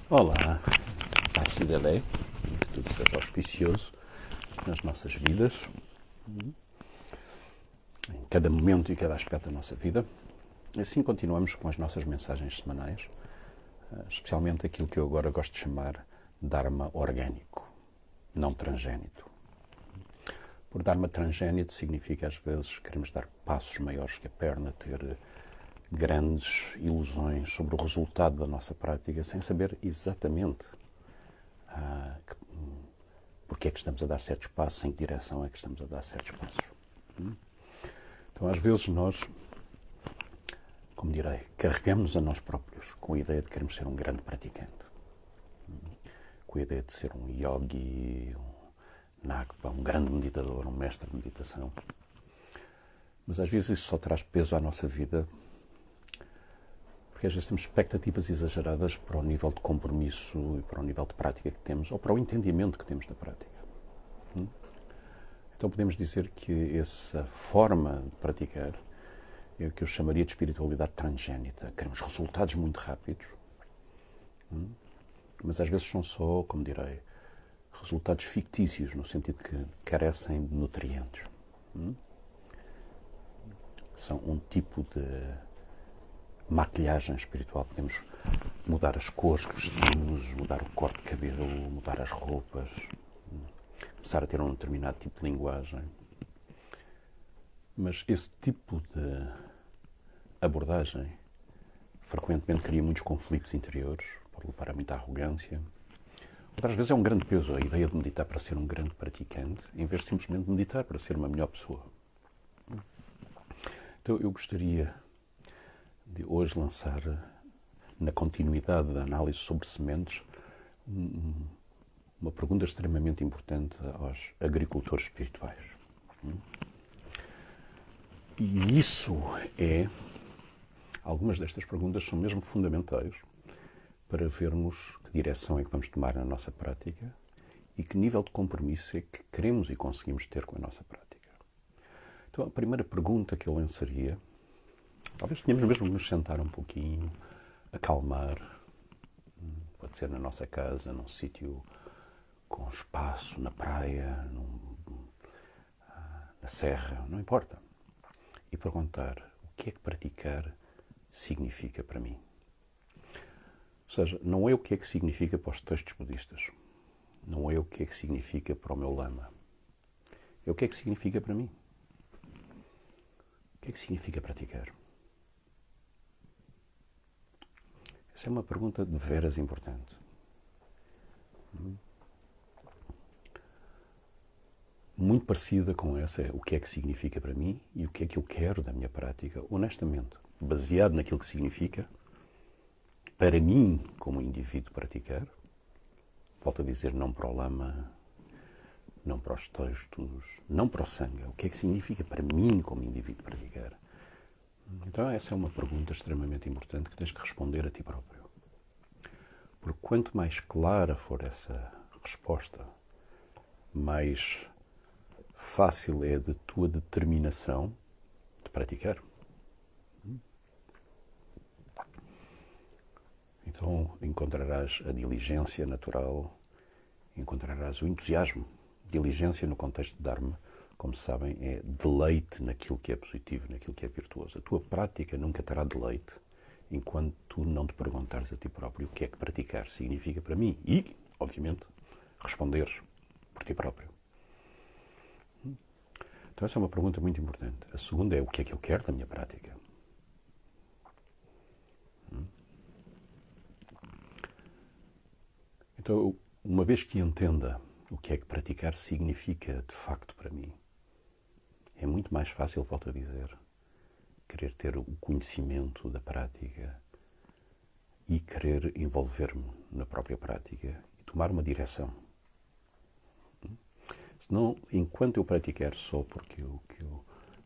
Olá, paz e Dedé, que tudo seja auspicioso nas nossas vidas, em cada momento e cada aspecto da nossa vida. Assim continuamos com as nossas mensagens semanais, especialmente aquilo que eu agora gosto de chamar Dharma orgânico, não transgénito. Por Dharma transgénito significa, às vezes, queremos dar passos maiores que a perna, ter grandes ilusões sobre o resultado da nossa prática, sem saber exatamente porque é que estamos a dar certos passos, em que direção é que estamos a dar certos passos. Então, às vezes, nós, como direi, carregamos a nós próprios com a ideia de queremos ser um grande praticante, com a ideia de ser um yogi, um Nakpa, um grande meditador, um mestre de meditação. Mas às vezes isso só traz peso à nossa vida, porque às vezes temos expectativas exageradas para o nível de compromisso e para o nível de prática que temos, ou para o entendimento que temos da prática. Então podemos dizer que essa forma de praticar é o que eu chamaria de espiritualidade transgénita. Queremos resultados muito rápidos, mas às vezes são só, como direi, resultados fictícios, no sentido que carecem de nutrientes. São um tipo de maquilhagem espiritual. Podemos mudar as cores que vestimos, mudar o corte de cabelo, mudar as roupas, começar a ter um determinado tipo de linguagem. Mas esse tipo de abordagem frequentemente cria muitos conflitos interiores, pode levar a muita arrogância. Outras vezes é um grande peso a ideia de meditar para ser um grande praticante, em vez de simplesmente meditar para ser uma melhor pessoa. Então eu gostaria de hoje lançar, na continuidade da análise sobre sementes, uma pergunta extremamente importante aos agricultores espirituais. E algumas destas perguntas são mesmo fundamentais para vermos que direção é que vamos tomar na nossa prática e que nível de compromisso é que queremos e conseguimos ter com a nossa prática. Então a primeira pergunta que eu lançaria, talvez tenhamos mesmo que nos sentar um pouquinho, acalmar, pode ser na nossa casa, num sítio com espaço, na praia, na serra, não importa. E perguntar o que é que praticar significa para mim. Ou seja, não é o que é que significa para os textos budistas. Não é o que é que significa para o meu lama. É o que é que significa para mim. O que é que significa praticar? Essa é uma pergunta de veras importante. Muito parecida com essa é o que é que significa para mim e o que é que eu quero da minha prática, honestamente, baseado naquilo que significa, para mim, como indivíduo, praticar. Volto a dizer, não para o lama, não para os textos, não para o sangha. O que é que significa para mim, como indivíduo, praticar? Então essa é uma pergunta extremamente importante que tens que responder a ti próprio. Porque quanto mais clara for essa resposta, mais fácil é de tua determinação de praticar. Então encontrarás a diligência natural, encontrarás o entusiasmo. Diligência no contexto de Dharma, como sabem, é deleite naquilo que é positivo, naquilo que é virtuoso. A tua prática nunca terá deleite enquanto tu não te perguntares a ti próprio o que é que praticar significa para mim e, obviamente, responderes por ti próprio. Então essa é uma pergunta muito importante. A segunda é o que é que eu quero da minha prática? Então, uma vez que entenda o que é que praticar significa de facto para mim, é muito mais fácil, volto a dizer, querer ter o conhecimento da prática e querer envolver-me na própria prática e tomar uma direção. Senão, enquanto eu praticar só porque o que o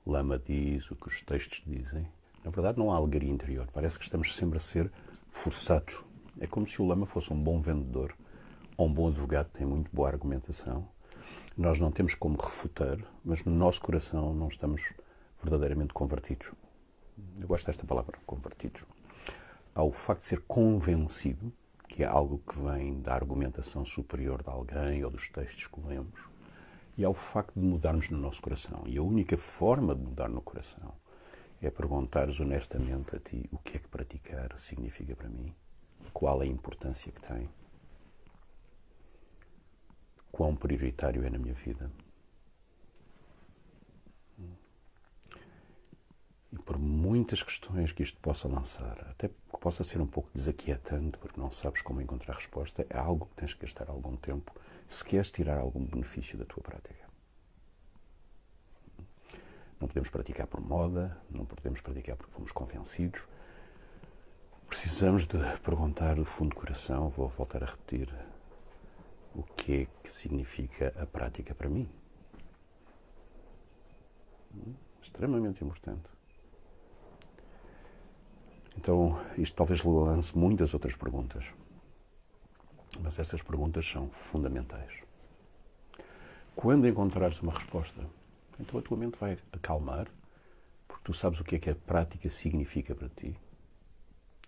lama diz, o que os textos dizem, na verdade não há alegria interior. Parece que estamos sempre a ser forçados. É como se o lama fosse um bom vendedor ou um bom advogado, tem muito boa argumentação. Nós não temos como refutar, mas no nosso coração não estamos verdadeiramente convertidos. Eu gosto desta palavra, convertidos. Há o facto de ser convencido que é algo que vem da argumentação superior de alguém ou dos textos que lemos, e ao facto de mudarmos no nosso coração. E a única forma de mudar no coração é perguntares honestamente a ti o que é que praticar significa para mim, qual a importância que tem, quão prioritário é na minha vida. E por muitas questões que isto possa lançar, até que possa ser um pouco desaquietante, porque não sabes como encontrar resposta, é algo que tens que gastar algum tempo se queres tirar algum benefício da tua prática. Não podemos praticar por moda, não podemos praticar porque fomos convencidos. Precisamos de perguntar do fundo do coração, vou voltar a repetir, o que é que significa a prática para mim? Extremamente importante. Então, isto talvez lance muitas outras perguntas, mas essas perguntas são fundamentais. Quando encontrares uma resposta, então a tua mente vai acalmar, porque tu sabes o que a prática significa para ti,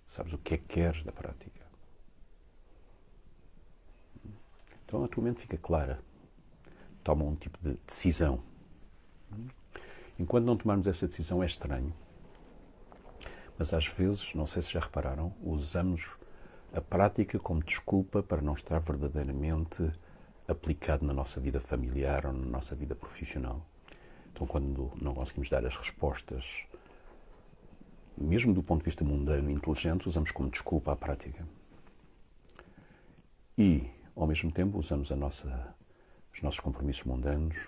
sabes o que é que queres da prática. Então a tua mente fica clara, toma um tipo de decisão. Enquanto não tomarmos essa decisão é estranho, mas às vezes, não sei se já repararam, usamos a prática como desculpa para não estar verdadeiramente aplicado na nossa vida familiar ou na nossa vida profissional. Então, quando não conseguimos dar as respostas, mesmo do ponto de vista mundano e inteligente, usamos como desculpa a prática. E, ao mesmo tempo, usamos os nossos compromissos mundanos,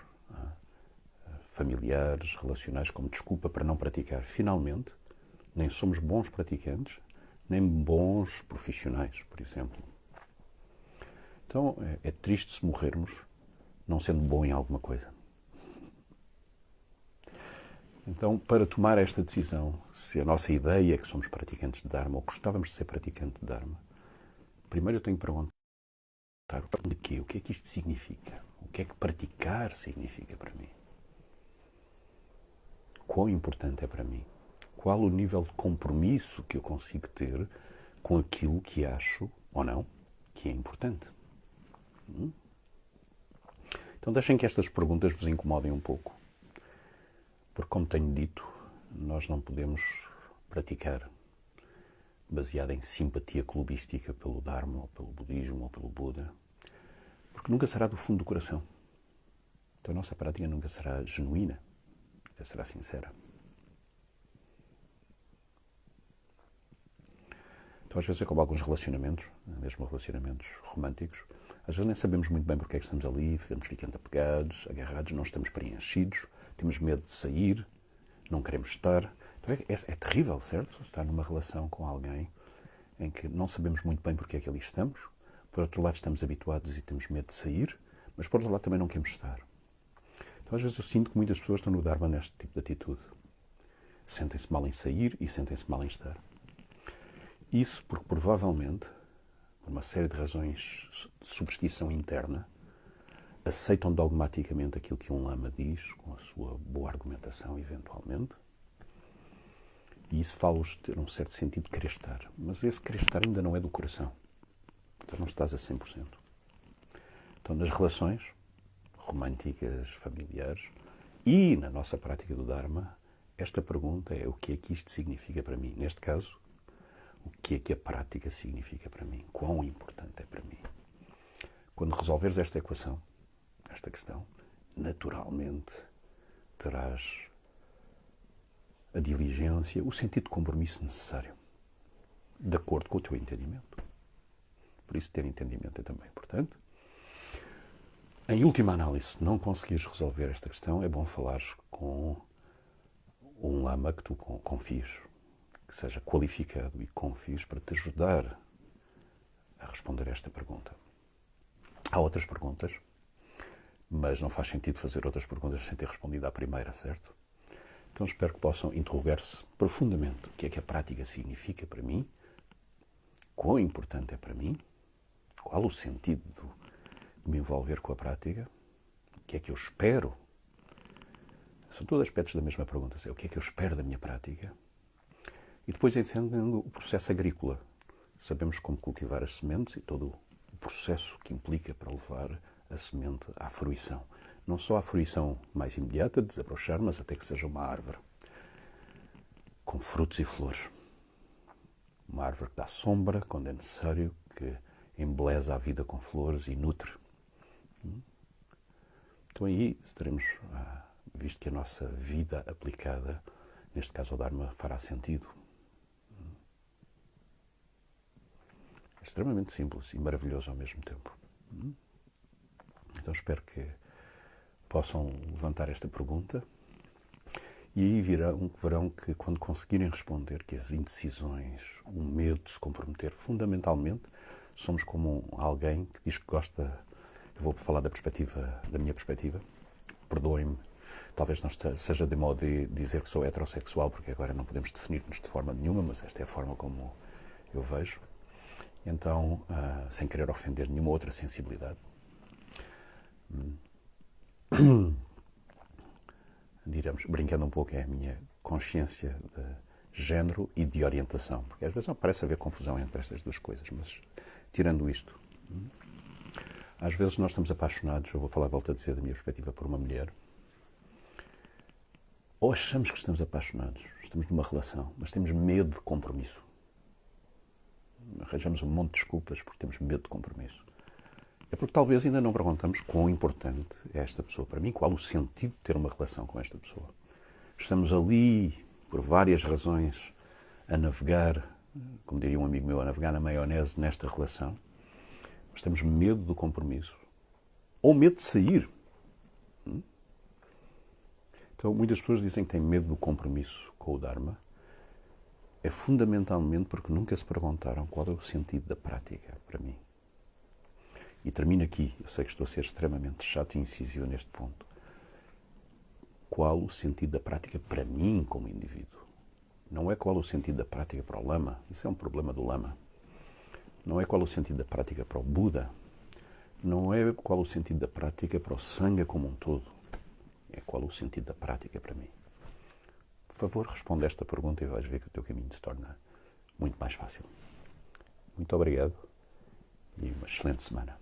familiares, relacionais, como desculpa para não praticar. Finalmente, nem somos bons praticantes, nem bons profissionais, por exemplo. Então, é triste se morrermos não sendo bom em alguma coisa. Então, para tomar esta decisão, se a nossa ideia é que somos praticantes de Dharma, ou gostávamos de ser praticante de Dharma, primeiro eu tenho que perguntar de quê? O que é que isto significa? O que é que praticar significa para mim? Quão importante é para mim? Qual o nível de compromisso que eu consigo ter com aquilo que acho, ou não, que é importante? Então deixem que estas perguntas vos incomodem um pouco. Porque, como tenho dito, nós não podemos praticar baseado em simpatia clubística pelo Dharma, ou pelo Budismo, ou pelo Buda, porque nunca será do fundo do coração. Então a nossa prática nunca será genuína, nunca será sincera. Então às vezes é como alguns relacionamentos, mesmo relacionamentos românticos, às vezes nem sabemos muito bem porque é que estamos ali, vamos ficando apegados, agarrados, não estamos preenchidos, temos medo de sair, não queremos estar. Então é terrível, certo? Estar numa relação com alguém em que não sabemos muito bem porque é que ali estamos, por outro lado estamos habituados e temos medo de sair, mas por outro lado também não queremos estar. Então às vezes eu sinto que muitas pessoas estão no Dharma neste tipo de atitude. Sentem-se mal em sair e sentem-se mal em estar. Isso porque provavelmente, por uma série de razões de superstição interna, aceitam dogmaticamente aquilo que um lama diz, com a sua boa argumentação, eventualmente, e isso fala-os ter um certo sentido de querer estar. Mas esse querer estar ainda não é do coração. Então não estás a 100%. Então nas relações românticas, familiares, e na nossa prática do Dharma, esta pergunta é o que é que isto significa para mim? Neste caso, o que é que a prática significa para mim? Quão importante é para mim? Quando resolveres esta equação, esta questão, naturalmente terás a diligência, o sentido de compromisso necessário, de acordo com o teu entendimento. Por isso, ter entendimento é também importante. Em última análise, se não conseguires resolver esta questão, é bom falares com um lama que tu confies, que seja qualificado e confies para te ajudar a responder esta pergunta. Há outras perguntas, mas não faz sentido fazer outras perguntas sem ter respondido à primeira, certo? Então espero que possam interrogar-se profundamente o que é que a prática significa para mim, quão importante é para mim, qual o sentido de me envolver com a prática, o que é que eu espero. São todos aspectos da mesma pergunta, o que é que eu espero da minha prática? E depois entendendo o processo agrícola. sabemos como cultivar as sementes e todo o processo que implica para levar a semente à fruição. Não só à fruição mais imediata, de desabrochar, mas até que seja uma árvore com frutos e flores. Uma árvore que dá sombra quando é necessário, que embeleza a vida com flores e nutre. Então aí estaremos, visto que a nossa vida aplicada, neste caso ao Dharma, fará sentido. É extremamente simples e maravilhoso ao mesmo tempo. Então espero que possam levantar esta pergunta e aí verão que quando conseguirem responder que as indecisões, o medo de se comprometer, fundamentalmente, somos como alguém que diz que gosta. Eu vou falar da minha perspectiva. Perdoem-me, talvez não seja de modo de dizer que sou heterossexual, porque agora não podemos definir-nos de forma nenhuma, mas esta é a forma como eu vejo. Então, sem querer ofender nenhuma outra sensibilidade, diremos, brincando um pouco, é a minha consciência de género e de orientação, porque às vezes não parece haver confusão entre estas duas coisas, mas tirando isto, às vezes nós estamos apaixonados, eu vou falar, volto a dizer, da minha perspectiva, por uma mulher, ou achamos que estamos apaixonados, estamos numa relação, mas temos medo de compromisso. Arranjamos um monte de desculpas porque temos medo de compromisso. É porque talvez ainda não perguntamos quão importante é esta pessoa para mim, qual o sentido de ter uma relação com esta pessoa. Estamos ali, por várias razões, a navegar, como diria um amigo meu, a navegar na maionese nesta relação. Mas temos medo do compromisso. Ou medo de sair. Então, muitas pessoas dizem que têm medo do compromisso com o Dharma. É fundamentalmente porque nunca se perguntaram qual é o sentido da prática para mim. E termino aqui, eu sei que estou a ser extremamente chato e incisivo neste ponto. Qual o sentido da prática para mim como indivíduo? Não é qual o sentido da prática para o Lama, isso é um problema do Lama. Não é qual o sentido da prática para o Buda. Não é qual o sentido da prática para o Sangha como um todo. É qual o sentido da prática para mim. Por favor, responde esta pergunta e vais ver que o teu caminho se torna muito mais fácil. Muito obrigado e uma excelente semana.